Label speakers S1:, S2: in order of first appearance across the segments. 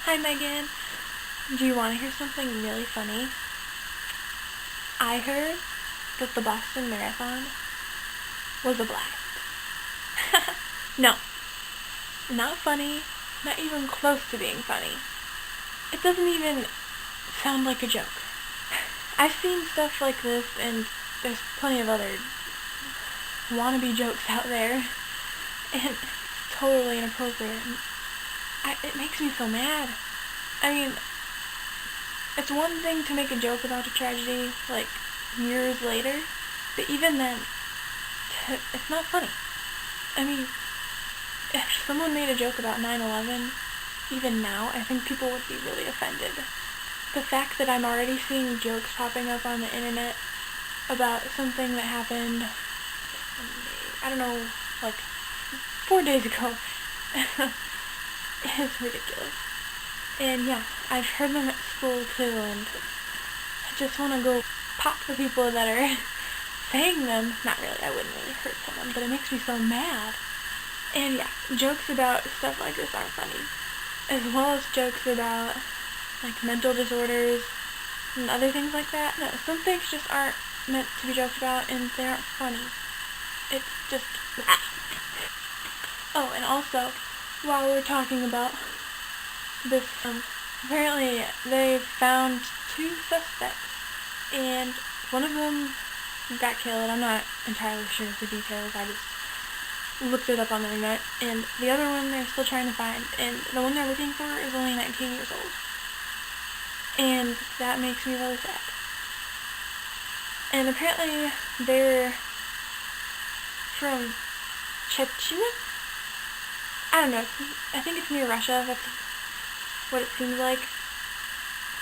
S1: Hi Megan, do you want to hear something really funny? I heard that the Boston Marathon was a blast. No, not funny, not even close to being funny. It doesn't even sound like a joke. I've seen stuff like this, and there's plenty of other wannabe jokes out there, and it's totally inappropriate. It makes me so mad. I mean, it's one thing to make a joke about a tragedy, like, years later, but even then, it's not funny. I mean, if someone made a joke about 9/11, even now, I think people would be really offended. The fact that I'm already seeing jokes popping up on the internet about something that happened, I don't know, like 4 days ago, is ridiculous. And yeah, I've heard them at school too, and I just want to go pop the people that are saying them. Not really, I wouldn't really hurt someone, but it makes me so mad. And yeah, jokes about stuff like this aren't funny, as well as jokes about like mental disorders and other things like that. No, some things just aren't meant to be joked about, and they aren't funny. It's just Oh, and also, while we're talking about this, apparently they found 2 suspects, and one of them got killed. I'm not entirely sure of the details. I just looked it up on the internet, and the other one they're still trying to find, and the one they're looking for is only 19 years old, and that makes me really sad. And apparently they're from Chechnya? I don't know, I think it's near Russia. That's what it seems like.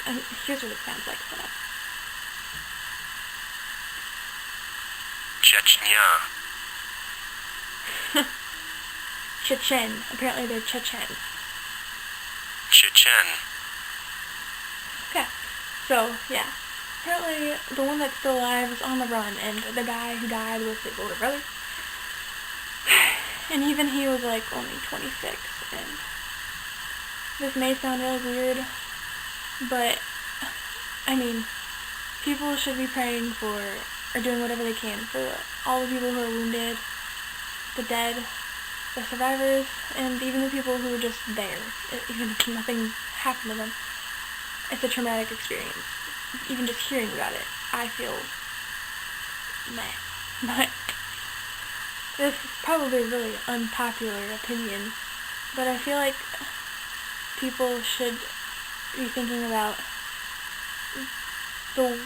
S1: And here's what it sounds like. Hold on.
S2: Chechnya.
S1: Chechen. Apparently they're Chechen.
S2: Chechen.
S1: Okay. So, yeah. Apparently the one that's still alive is on the run, and the guy who died was his older brother. And even he was like only 26, and this may sound really weird, but I mean, people should be praying for, or doing whatever they can for all the people who are wounded, the dead, the survivors, and even the people who were just there, even if nothing happened to them. It's a traumatic experience. Even just hearing about it, I feel meh. But this is probably a really unpopular opinion, but I feel like people should be thinking about the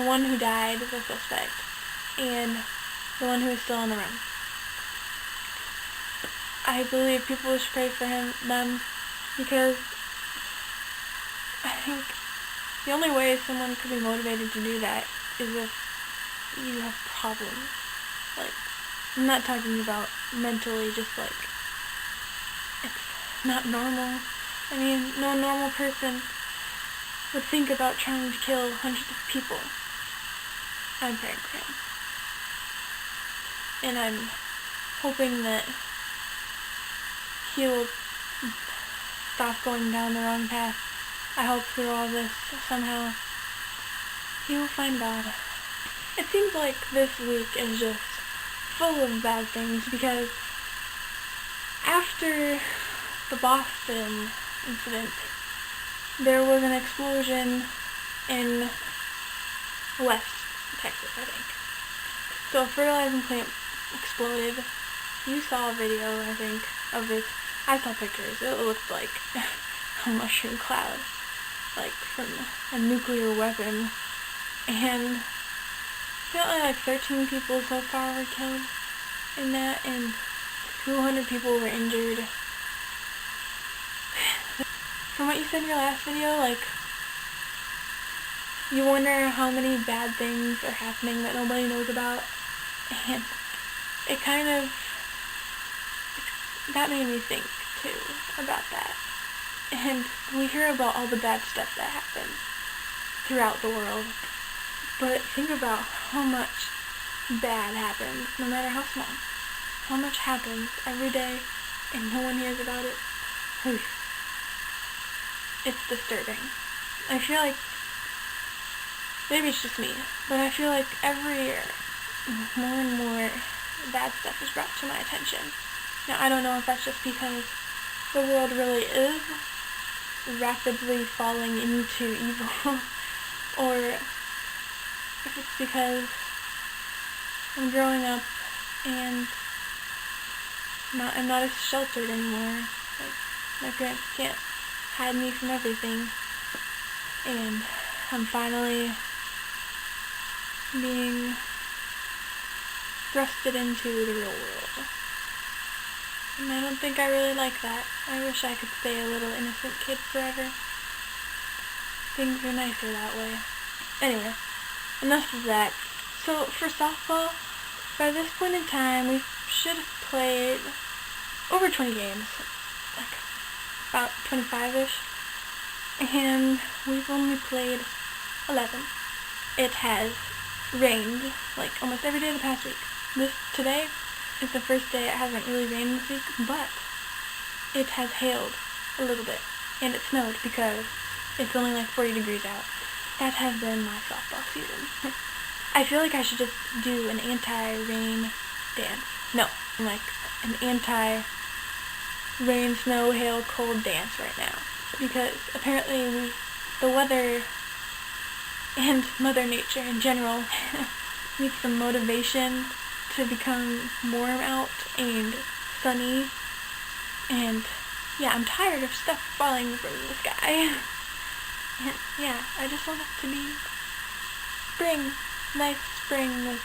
S1: one who died, the suspect, and the one who is still on the run. I believe people should pray for them, because I think the only way someone could be motivated to do that is if you have problems. Like, I'm not talking about mentally, just like, it's not normal. I mean, no normal person would think about trying to kill hundreds of people. I'm praying for him. And I'm hoping that he will stop going down the wrong path. I hope through all this, somehow, he will find God. It seems like this week is just full of bad things, because after the Boston incident, there was an explosion in West Texas, I think. So a fertilizing plant exploded. You saw a video, I think, of this. I saw pictures. It looked like a mushroom cloud, like from a nuclear weapon. And apparently like 13 people so far were killed in that, and 200 people were injured. From what you said in your last video, like, you wonder how many bad things are happening that nobody knows about, and it kind of, that made me think too about that. And we hear about all the bad stuff that happens throughout the world, but think about how much bad happens, no matter how small. How much happens every day, and no one hears about it. it's disturbing. I feel like, maybe it's just me, but I feel like every year, more and more bad stuff is brought to my attention. Now, I don't know if that's just because the world really is rapidly falling into evil, or if it's because I'm growing up and I'm not as sheltered anymore. Like, my parents can't hide me from everything, and I'm finally being thrusted into the real world. And I don't think I really like that. I wish I could stay a little innocent kid forever. Things are nicer that way. Anyway, enough of that. So, for softball, by this point in time, we should have played over 20 games. Like, about 25-ish. And we've only played 11. It has rained, like, almost every day of the past week. Today is the first day it hasn't really rained this week, but it has hailed a little bit, and it snowed because it's only like 40 degrees out. That has been my softball season. I feel like I should just do an anti-rain dance. No, like an anti-rain, snow, hail, cold dance right now. Because apparently the weather and Mother Nature in general needs some motivation to become warm out and sunny. And yeah, I'm tired of stuff falling from the sky. And yeah, I just want it to be spring. Nice spring with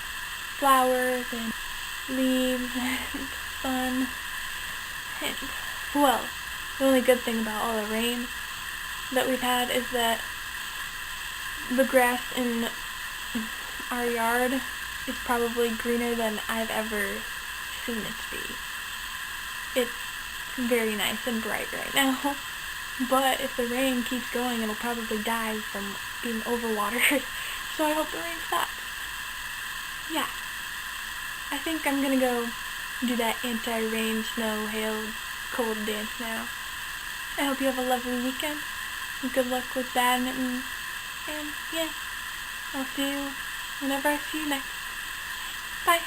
S1: flowers and leaves and sun. And, well, the only good thing about all the rain that we've had is that the grass in our yard is probably greener than I've ever seen it to be. It's very nice and bright right now. But if the rain keeps going, it'll probably die from being overwatered. So I hope the rain stops. Yeah. I think I'm gonna go do that anti-rain, snow, hail, cold dance now. I hope you have a lovely weekend. Good luck with badminton. And yeah, I'll see you whenever I see you next. Bye.